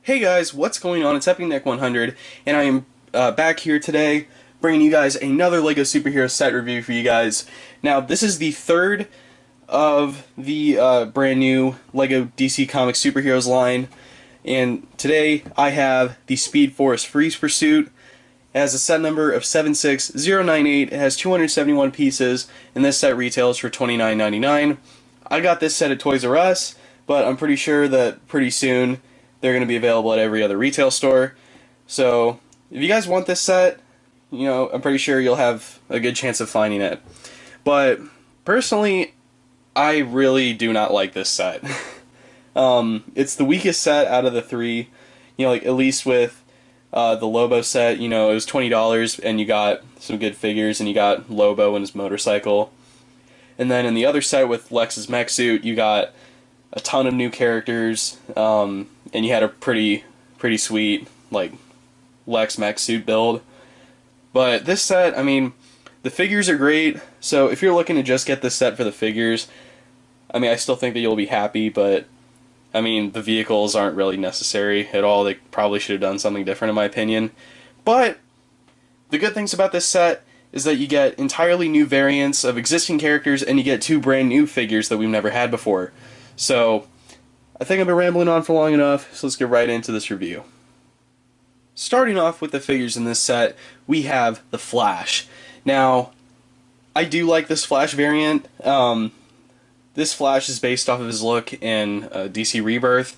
Hey guys, what's going on? It's EpicNick100, and I am back here today bringing you guys another LEGO Superhero set review for you guys. Now, this is the third of the brand new LEGO DC Comics Superheroes line, and today I have the Speed Force Freeze Pursuit. It has a set number of 76098, it has 271 pieces, and this set retails for $29.99. I got this set at Toys R Us, but I'm pretty sure that pretty soon they're going to be available at every other retail store. So if you guys want this set, I'm pretty sure you'll have a good chance of finding it. But personally, I really do not like this set. It's the weakest set out of the three. Like at least with the Lobo set, it was $20 and you got some good figures and you got Lobo and his motorcycle. And then in the other set with Lex's mech suit, you got a ton of new characters, and you had a pretty sweet like Lex mech suit build. But this set, I mean, the figures are great. So if you're looking to just get this set for the figures, I mean, I still think that you'll be happy. But I mean, the vehicles aren't really necessary at all. They probably should have done something different, in my opinion. But the good things about this set is that you get entirely new variants of existing characters, and you get two brand new figures that we've never had before. So, I think I've been rambling on for long enough, so let's get right into this review. Starting off with the figures in this set, we have the Flash. Now, I do like this Flash variant. This Flash is based off of his look in DC Rebirth,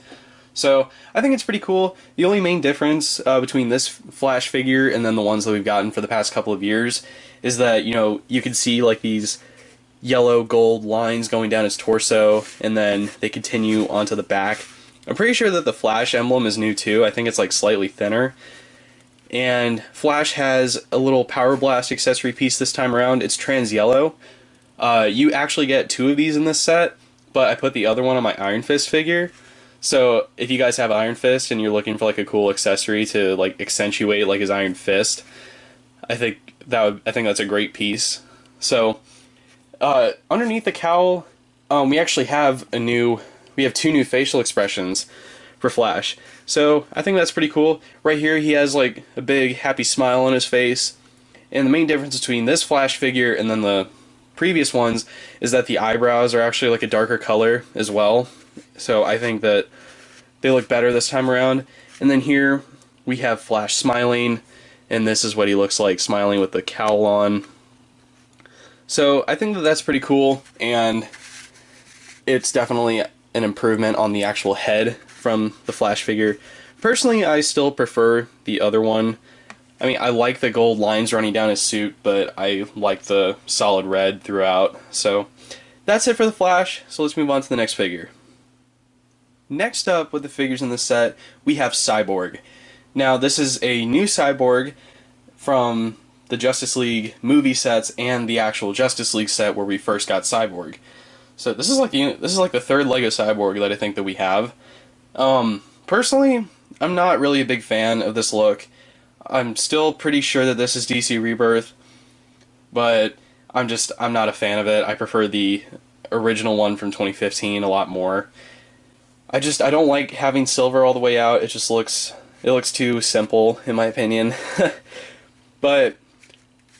so I think it's pretty cool. The only main difference between this Flash figure and then the ones that we've gotten for the past couple of years is that, you can see like these yellow gold lines going down his torso, and then they continue onto the back. I'm pretty sure that the Flash emblem is new too. I think it's like slightly thinner. And Flash has a little Power Blast accessory piece this time around. It's trans yellow. You actually get two of these in this set, but I put the other one on my Iron Fist figure. So if you guys have Iron Fist and you're looking for like a cool accessory to like accentuate like his Iron Fist, I think that's a great piece. So underneath the cowl, we actually have two new facial expressions for Flash. So I think that's pretty cool. Right here he has like a big happy smile on his face. And the main difference between this Flash figure and then the previous ones is that the eyebrows are actually like a darker color as well. So I think that they look better this time around. And then here we have Flash smiling, and this is what he looks like smiling with the cowl on. So I think that that's pretty cool, and it's definitely an improvement on the actual head from the Flash figure. Personally, I still prefer the other one. I mean, I like the gold lines running down his suit, but I like the solid red throughout. So that's it for the Flash, so let's move on to the next figure. Next up with the figures in the set, we have Cyborg. Now, this is a new Cyborg from the Justice League movie sets and the actual Justice League set where we first got Cyborg. So this is like the third LEGO Cyborg that I think that we have. Personally, I'm not really a big fan of this look. I'm still pretty sure that this is DC Rebirth, but I'm not a fan of it. I prefer the original one from 2015 a lot more. I don't like having silver all the way out. It looks too simple in my opinion. But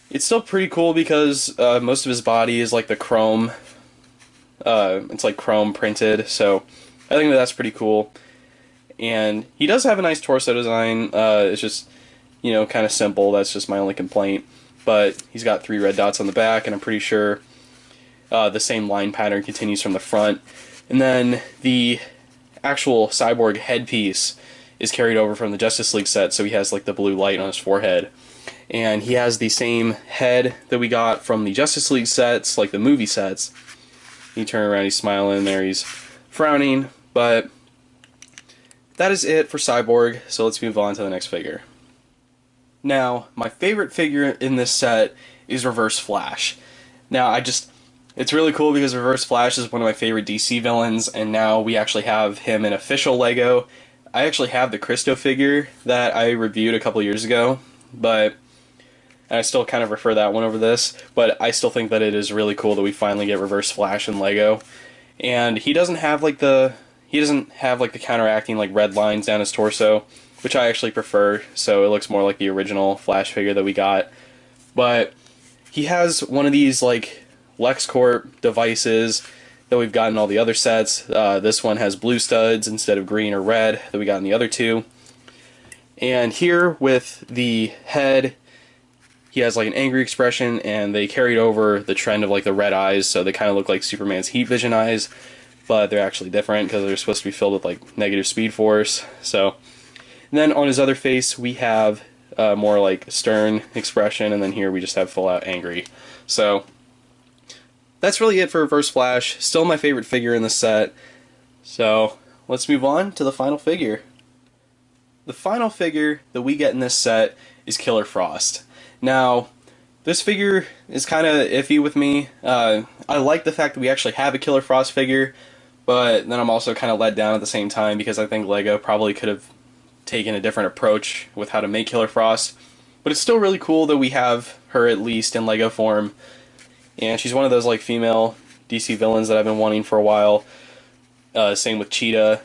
it's still pretty cool because most of his body is like the chrome. It's like chrome printed, so I think that's pretty cool. And he does have a nice torso design. It's just, kind of simple. That's just my only complaint. But he's got 3 red dots on the back, and I'm pretty sure the same line pattern continues from the front. And then the actual Cyborg headpiece is carried over from the Justice League set, so he has like the blue light on his forehead. And he has the same head that we got from the Justice League sets, like the movie sets. You turn around, he's smiling there, he's frowning, but that is it for Cyborg, so let's move on to the next figure. Now, my favorite figure in this set is Reverse Flash. Now, it's really cool because Reverse Flash is one of my favorite DC villains, and now we actually have him in official LEGO. I actually have the Christo figure that I reviewed a couple years ago, but I still kind of prefer that one over this, but I still think that it is really cool that we finally get Reverse Flash in LEGO. And he doesn't have like the he doesn't have like the counteracting like red lines down his torso, which I actually prefer, so it looks more like the original Flash figure that we got. But he has one of these like LexCorp devices that we've got in all the other sets. This one has blue studs instead of green or red that we got in the other two. And here with the head, he has like an angry expression, and they carried over the trend of like the red eyes, so they kind of look like Superman's heat vision eyes, but they're actually different because they're supposed to be filled with like negative speed force. So, and then on his other face we have more like stern expression, and then here we just have full out angry. So that's really it for Reverse Flash. Still my favorite figure in the set. So let's move on to the final figure. The final figure that we get in this set is Killer Frost. Now, this figure is kind of iffy with me. I like the fact that we actually have a Killer Frost figure, but then I'm also kind of let down at the same time because I think LEGO probably could have taken a different approach with how to make Killer Frost. But it's still really cool that we have her at least in LEGO form, and she's one of those like female DC villains that I've been wanting for a while. Same with Cheetah.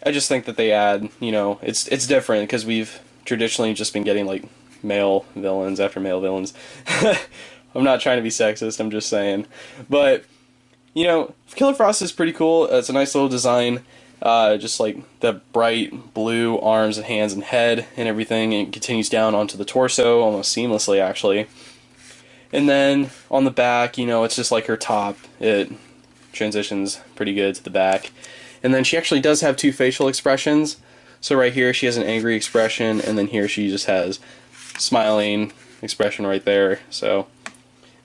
I just think that they add, you know, it's different because we've traditionally just been getting like male villains after male villains. I'm not trying to be sexist, I'm just saying. But, you know, Killer Frost is pretty cool. It's a nice little design. Just like the bright blue arms and hands and head and everything, and it continues down onto the torso almost seamlessly, actually. And then on the back, you know, it's just like her top. It transitions pretty good to the back. And then she actually does have two facial expressions. So right here she has an angry expression, and then here she just has smiling expression right there. So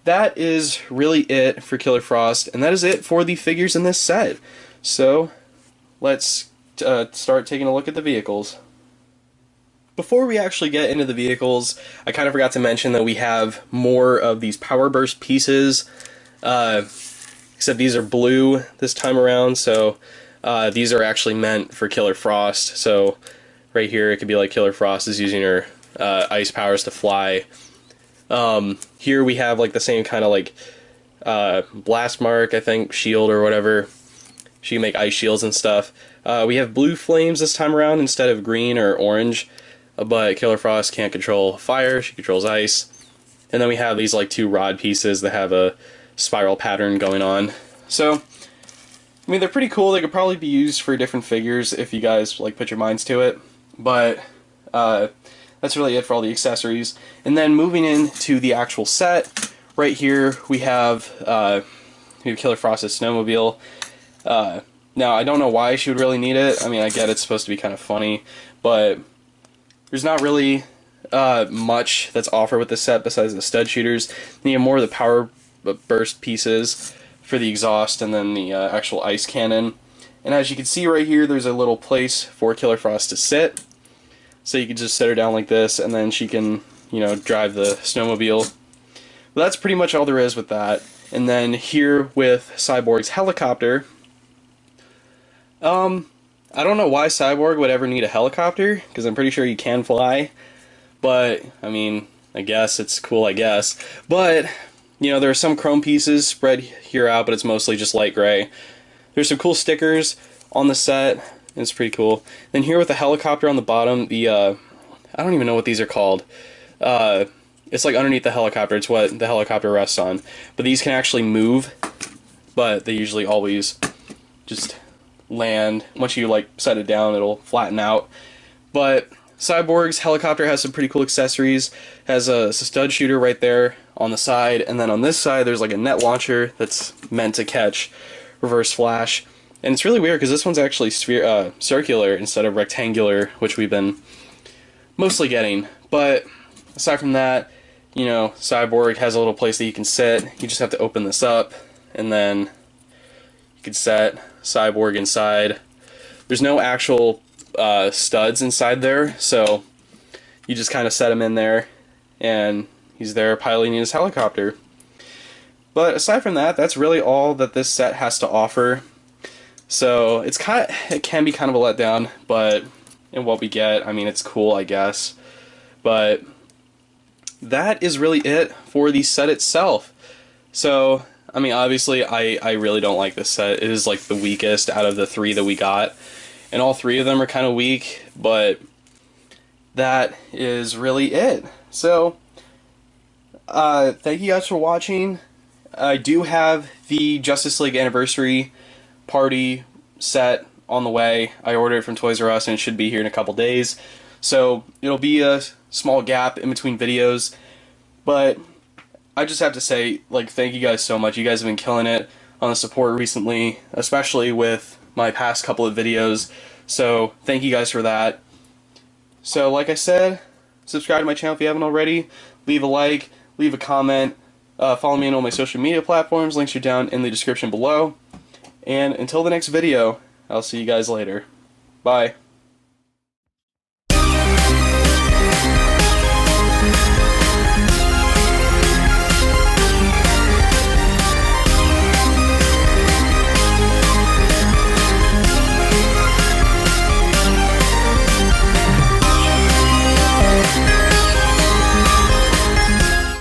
that is really it for Killer Frost, and that is it for the figures in this set. So let's start taking a look at the vehicles. Before we actually get into the vehicles, I kind of forgot to mention that we have more of these Power Burst pieces, except these are blue this time around, so these are actually meant for Killer Frost. So right here it could be like Killer Frost is using her ice powers to fly. Here we have like the same kind of like blast mark, I think, shield or whatever. She can make ice shields and stuff. We have blue flames this time around instead of green or orange, but Killer Frost can't control fire, she controls ice. And then we have these like two rod pieces that have a spiral pattern going on. So, I mean, they're pretty cool. They could probably be used for different figures if you guys like put your minds to it. But that's really it for all the accessories. And then moving into the actual set, right here we have Killer Frost's snowmobile. Now, I don't know why she would really need it. I mean, I get it's supposed to be kind of funny, but there's not really much that's offered with this set besides the stud shooters. And you have more of the Power Burst pieces for the exhaust, and then the actual ice cannon. And as you can see right here, there's a little place for Killer Frost to sit. So you can just set her down like this, and then she can, you know, drive the snowmobile. But that's pretty much all there is with that. And then here with Cyborg's helicopter, I don't know why Cyborg would ever need a helicopter, because I'm pretty sure he can fly. But, I mean, I guess it's cool, I guess. But, you know, there are some chrome pieces spread here out, but it's mostly just light gray. There's some cool stickers on the set. It's pretty cool. Then here with the helicopter on the bottom, the, I don't even know what these are called. It's like underneath the helicopter. It's what the helicopter rests on. But these can actually move, but they usually always just land. Once you like set it down, it'll flatten out. But Cyborg's helicopter has some pretty cool accessories. Has a stud shooter right there on the side, and then on this side there's like a net launcher that's meant to catch Reverse Flash. And it's really weird because this one's actually circular instead of rectangular, which we've been mostly getting. But aside from that, you know, Cyborg has a little place that you can sit. You just have to open this up, and then you can set Cyborg inside. There's no actual studs inside there, so you just kind of set him in there, and he's there piloting his helicopter. But aside from that, that's really all that this set has to offer. So it can be kind of a letdown, but in what we get, I mean, it's cool, I guess. But that is really it for the set itself. So I mean, obviously, I really don't like this set. It is like the weakest out of the three that we got. And all three of them are kind of weak, but that is really it. So, thank you guys for watching. I do have the Justice League Anniversary Party set on the way. I ordered it from Toys R Us and it should be here in a couple days. So, it'll be a small gap in between videos, but I just have to say, like, thank you guys so much. You guys have been killing it on the support recently, especially with my past couple of videos. So, thank you guys for that. So, like I said, subscribe to my channel if you haven't already. Leave a like, leave a comment. Follow me on all my social media platforms. Links are down in the description below. And until the next video, I'll see you guys later. Bye.